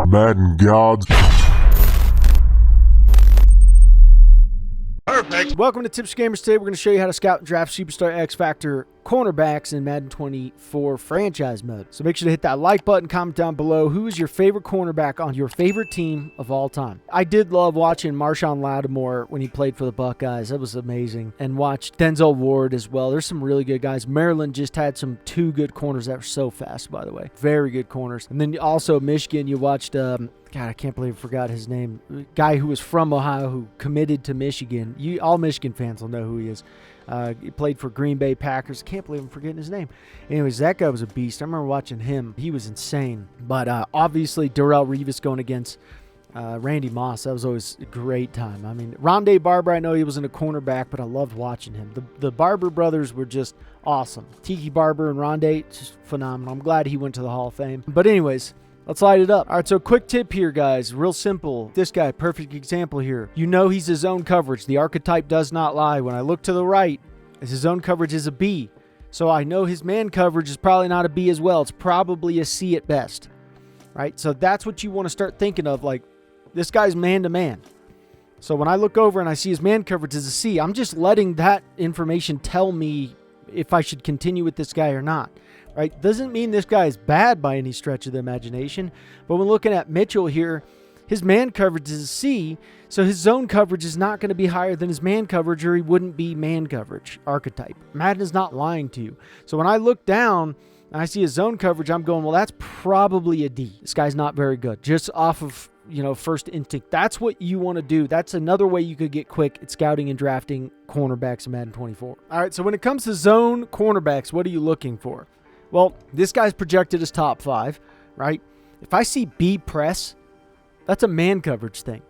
Madden gods. Perfect. Welcome to Tips Gamers. Today we're going to show you how to scout and draft Superstar X-Factor Cornerbacks in Madden 24 franchise mode. So make sure to hit that like button, comment down below who is your favorite cornerback on your favorite team of all time. I did love watching Marshawn Lattimore when he played for the Buckeyes. That was amazing. And watch Denzel Ward as well. There's some really good guys. Maryland just had two good corners that were so fast, by the way. Very good corners. And then also Michigan, you watched... God, I can't believe I forgot his name. Guy who was from Ohio who committed to Michigan. All Michigan fans will know who he is. He played for Green Bay Packers. Can't believe I'm forgetting his name. Anyways, that guy was a beast. I remember watching him. He was insane. But obviously, Darrelle Revis going against Randy Moss. That was always a great time. I mean, Rondé Barber, I know he wasn't a cornerback, but I loved watching him. The Barber brothers were just awesome. Tiki Barber and Rondé, just phenomenal. I'm glad he went to the Hall of Fame. But anyways... let's light it up. All right, so quick tip here, guys. Real simple. This guy, perfect example here. You know he's his zone coverage. The archetype does not lie. When I look to the right, his zone coverage is a B. So I know his man coverage is probably not a B as well. It's probably a C at best, right? So that's what you want to start thinking of. Like, this guy's man-to-man. So when I look over and I see his man coverage is a C, I'm just letting that information tell me if I should continue with this guy or not. Right? Doesn't mean this guy is bad by any stretch of the imagination, but when looking at Mitchell here, his man coverage is a C, so his zone coverage is not going to be higher than his man coverage, or he wouldn't be man coverage archetype. Madden is not lying to you. So when I look down and I see his zone coverage, I'm going, well, that's probably a D. This guy's not very good. Just off of, first instinct. That's what you want to do. That's another way you could get quick at scouting and drafting cornerbacks in Madden 24. All right, so when it comes to zone cornerbacks, what are you looking for? Well, this guy's projected as top 5, right? If I see B press, that's a man coverage thing.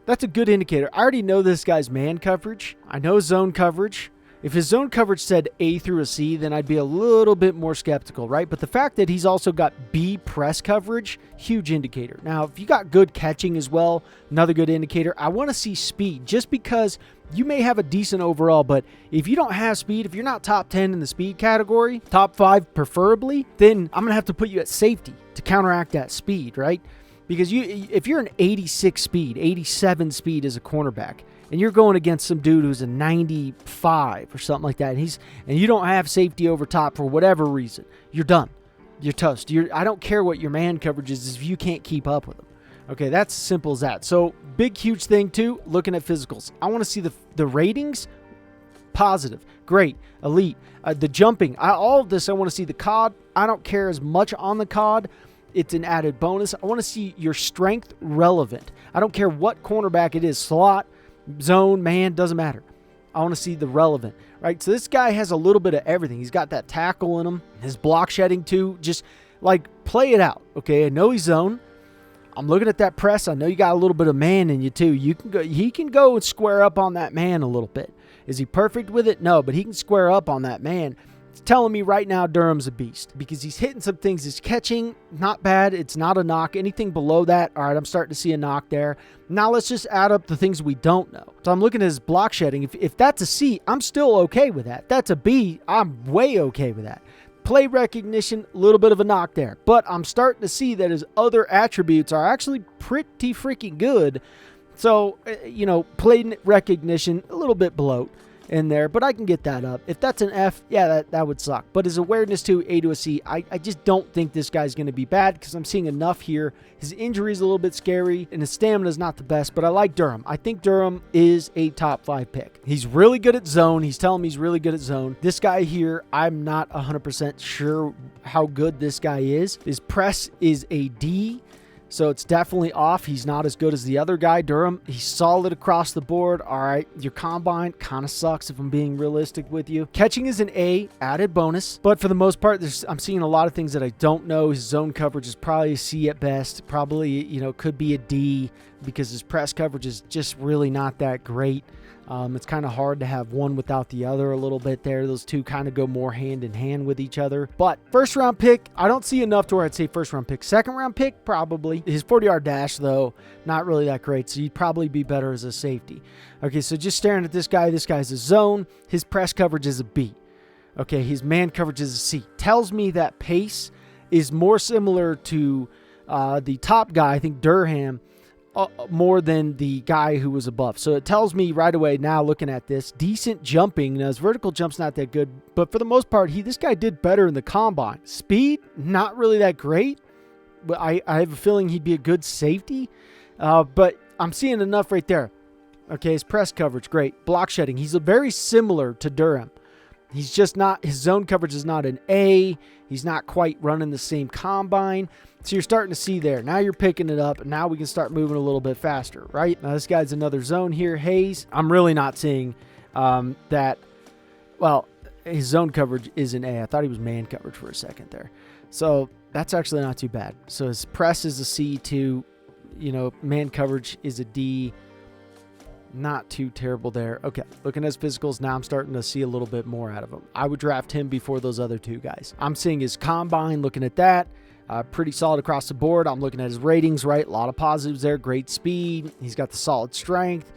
That's a good indicator. I already know this guy's man coverage. I know his zone coverage. If his zone coverage said A through a C, then I'd be a little bit more skeptical, right? But the fact that he's also got B press coverage, huge indicator. Now, if you got good catching as well, another good indicator. I want to see speed just because you may have a decent overall, but if you don't have speed, if you're not top 10 in the speed category, top 5 preferably, then I'm going to have to put you at safety to counteract that speed, right? Because if you're an 86 speed, 87 speed as a cornerback, and you're going against some dude who's a 95 or something like that, and you don't have safety over top for whatever reason, you're done. You're toast. I don't care what your man coverage is if you can't keep up with them. Okay, that's as simple as that. So, big, huge thing, too, looking at physicals. I want to see the ratings, positive, great, elite, the jumping. All of this, I want to see the COD. I don't care as much on the COD. It's an added bonus. I want to see your strength relevant. I don't care what cornerback it is, slot, zone, man, doesn't matter. I want to see the relevant, right? So this guy has a little bit of everything. He's got that tackle in him, his block shedding too. Just like play it out, okay? I know he's zone. I'm looking at that press. I know you got a little bit of man in you too. He can go and square up on that man a little bit. Is he perfect with it? No, but he can square up on that man. It's telling me right now Durham's a beast because he's hitting some things. His catching, not bad. It's not a knock. Anything below that, all right, I'm starting to see a knock there. Now let's just add up the things we don't know. So I'm looking at his block shedding. If that's a C, I'm still okay with that. That's a B, I'm way okay with that. Play recognition, a little bit of a knock there. But I'm starting to see that his other attributes are actually pretty freaking good. So, play recognition, a little bit below in there, but I can get that up. If that's an F, yeah, that would suck. But his awareness to A to a C, I just don't think this guy's going to be bad because I'm seeing enough here. His injury is a little bit scary, and his stamina is not the best, but I like Durham. I think Durham is a top 5 pick. He's really good at zone. He's telling me he's really good at zone. This guy here, I'm not 100% sure how good this guy is. His press is a D. So it's definitely off. He's not as good as the other guy, Durham. He's solid across the board. All right, your combine kind of sucks if I'm being realistic with you. Catching is an A, added bonus. But for the most part, I'm seeing a lot of things that I don't know. His zone coverage is probably a C at best. Probably, could be a D because his press coverage is just really not that great. It's kind of hard to have one without the other a little bit there. Those two kind of go more hand in hand with each other. But first round pick, I don't see enough to where I'd say first round pick. Second round pick, probably. His 40-yard dash, though, not really that great. So he'd probably be better as a safety. Okay, so just staring at this guy's a zone. His press coverage is a B. Okay, his man coverage is a C. Tells me that pace is more similar to the top guy, I think Durham, more than the guy who was above. So it tells me right away now looking at this, decent jumping. Now his vertical jump's not that good, but for the most part, this guy did better in the combine. Speed, not really that great, but I have a feeling he'd be a good safety. But I'm seeing enough right there. Okay, his press coverage, great. Block shedding, he's very similar to Durham. He's just not, his zone coverage is not an A. He's not quite running the same combine. So you're starting to see there. Now you're picking it up, and now we can start moving a little bit faster, right? Now this guy's another zone here. Hayes, I'm really not seeing that. Well, his zone coverage is an A. I thought he was man coverage for a second there. So that's actually not too bad. So his press is a C too. Man coverage is a D. Not too terrible there. Okay, looking at his physicals, now I'm starting to see a little bit more out of him. I would draft him before those other two guys. I'm seeing his combine, looking at that. Pretty solid across the board. I'm looking at his ratings, right? A lot of positives there. Great speed. He's got the solid strength.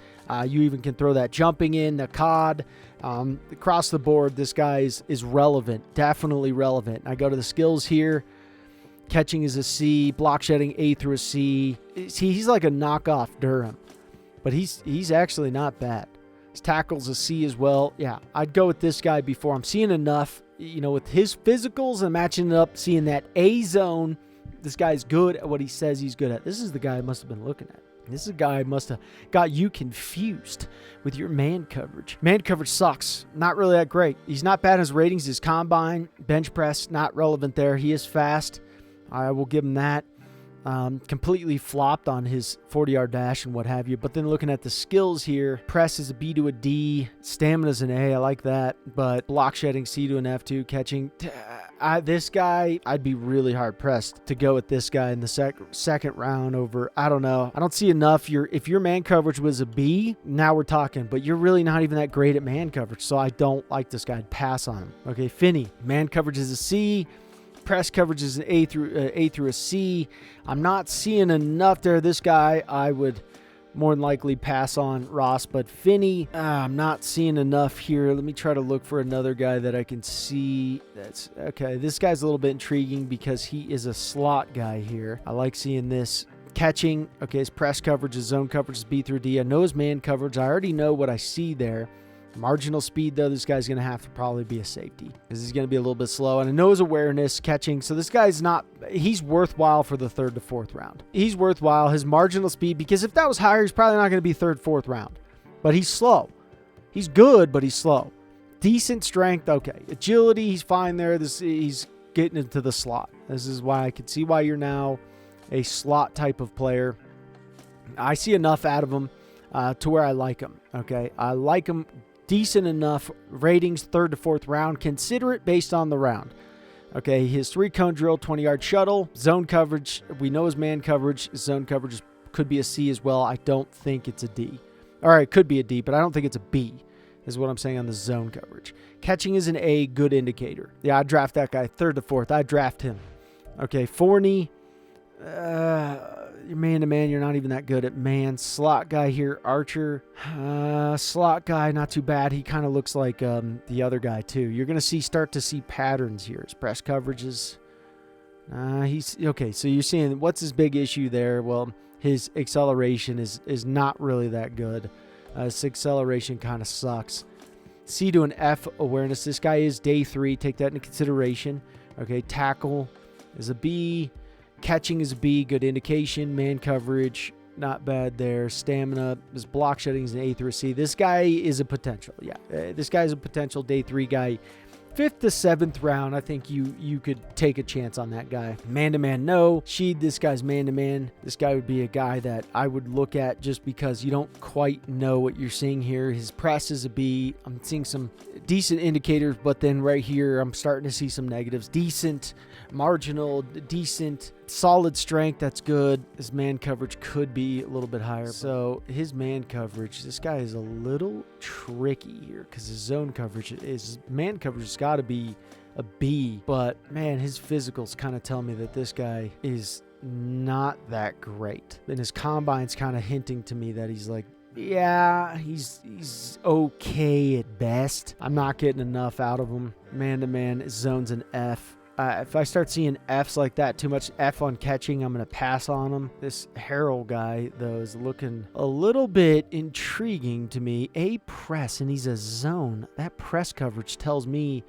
You even can throw that jumping in, the COD. Across the board, this guy is relevant. Definitely relevant. I go to the skills here. Catching is a C. Block shedding, A through a C. He's like a knockoff Durham. But he's actually not bad. His tackle's a C as well. Yeah, I'd go with this guy before. I'm seeing enough, with his physicals and matching it up, seeing that A zone. This guy's good at what he says he's good at. This is the guy I must have been looking at. This is a guy who must have got you confused with your man coverage. Man coverage sucks. Not really that great. He's not bad in his ratings. His combine, bench press, not relevant there. He is fast. I will give him that. Completely flopped on his 40-yard dash and what have you. But then looking at the skills here, press is a B to a D, stamina is an A. I like that. But block shedding, C to an F, 2 catching. This guy, I'd be really hard pressed to go with this guy in the second round over. I don't know. I don't see enough. If your man coverage was a B, now we're talking. But you're really not even that great at man coverage, so I don't like this guy. I'd pass on him. Okay, Finney, man coverage is a C. Press coverage is an A through a C. I'm not seeing enough there. This guy, I would more than likely pass on Ross, but Finney, I'm not seeing enough here. Let me try to look for another guy that I can see. That's okay. This guy's a little bit intriguing because he is a slot guy here. I like seeing this. Catching, okay, his press coverage, his zone coverage is B through D. I know his man coverage. I already know what I see there. Marginal speed, though, this guy's going to have to probably be a safety because he's going to be a little bit slow. And I know his awareness, catching. So this guy's he's worthwhile for the 3rd to 4th round. He's worthwhile. His marginal speed, because if that was higher, he's probably not going to be 3rd, 4th round. But he's slow. He's good, but he's slow. Decent strength, okay. Agility, he's fine there. He's getting into the slot. This is why I could see why you're now a slot type of player. I see enough out of him to where I like him, okay? I like him. Decent enough ratings, 3rd to 4th round. Consider it based on the round. Okay, his 3-cone drill, 20-yard shuttle, zone coverage. We know his man coverage. His zone coverage could be a C as well. I don't think it's a D. All right, it could be a D, but I don't think it's a B, is what I'm saying on the zone coverage. Catching is an A, good indicator. Yeah, I'd draft that guy 3rd to 4th. I'd draft him. Okay, Forney. You're man-to-man, you're not even that good at man. Slot guy here, Archer. Slot guy, not too bad. He kind of looks like the other guy, too. You're going to start to see patterns here. His press coverages. He's okay, so you're seeing what's his big issue there? Well, his acceleration is not really that good. His acceleration kind of sucks. C to an F awareness. This guy is day 3. Take that into consideration. Okay, tackle is a B. Catching is a B, good indication. Man coverage, not bad there. Stamina, his block shedding is an A through a C. This guy is a potential. Yeah, this guy is a potential day 3 guy. 5th to 7th round, I think you could take a chance on that guy. Man-to-man, no. Sheed, this guy's man-to-man. This guy would be a guy that I would look at just because you don't quite know what you're seeing here. His press is a B. I'm seeing some decent indicators, but then right here, I'm starting to see some negatives. Decent, marginal, decent, solid strength, that's good. His man coverage could be a little bit higher. So his man coverage, this guy is a little tricky here because his zone coverage man coverage has got to be a B, but man, his physicals kind of tell me that this guy is not that great. And his combine's kind of hinting to me that he's like, yeah, he's okay at best. I'm not getting enough out of him. Man to man, his zone's an F. If I start seeing Fs like that, too much F on catching, I'm going to pass on them. This Harold guy, though, is looking a little bit intriguing to me. A press, and he's a zone. That press coverage tells me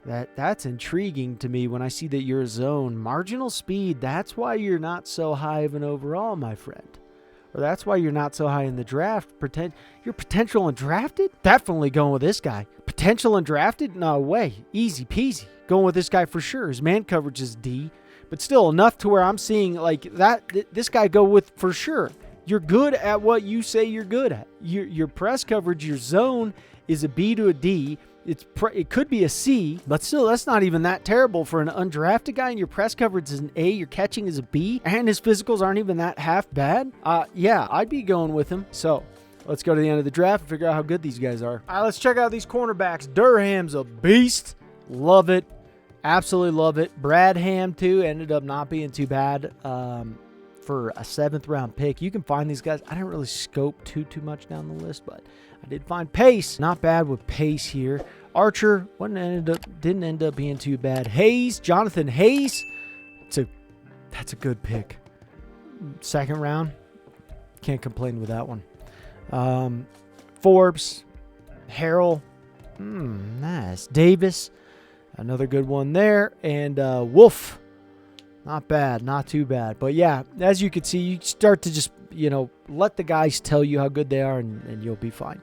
that's intriguing to me when I see that you're a zone. Marginal speed, that's why you're not so high of an overall, my friend. Or that's why you're not so high in the draft. You're potential and drafted? Definitely going with this guy. Potential and drafted? No way. Easy peasy. Going with this guy for sure. His man coverage is D, but still enough to where I'm seeing like that. This guy go with for sure. You're good at what you say you're good at. Your press coverage, your zone is a B to a D. It could be a C, but still, that's not even that terrible for an undrafted guy. And your press coverage is an A, your catching is a B, and his physicals aren't even that half bad. Yeah, I'd be going with him. So let's go to the end of the draft and figure out how good these guys are. All right, let's check out these cornerbacks. Durham's a beast. Love it. Absolutely love it. Bradham, too, ended up not being too bad for a 7th round pick. You can find these guys. I didn't really scope too much down the list, but I did find Pace. Not bad with Pace here. Archer didn't end up being too bad. Hayes, Jonathan Hayes. That's a good pick. 2nd round. Can't complain with that one. Forbes, Harrell. Nice. Davis. Another good one there. And Wolf. Not bad. Not too bad. But yeah, as you can see, you start to just, let the guys tell you how good they are, and you'll be fine.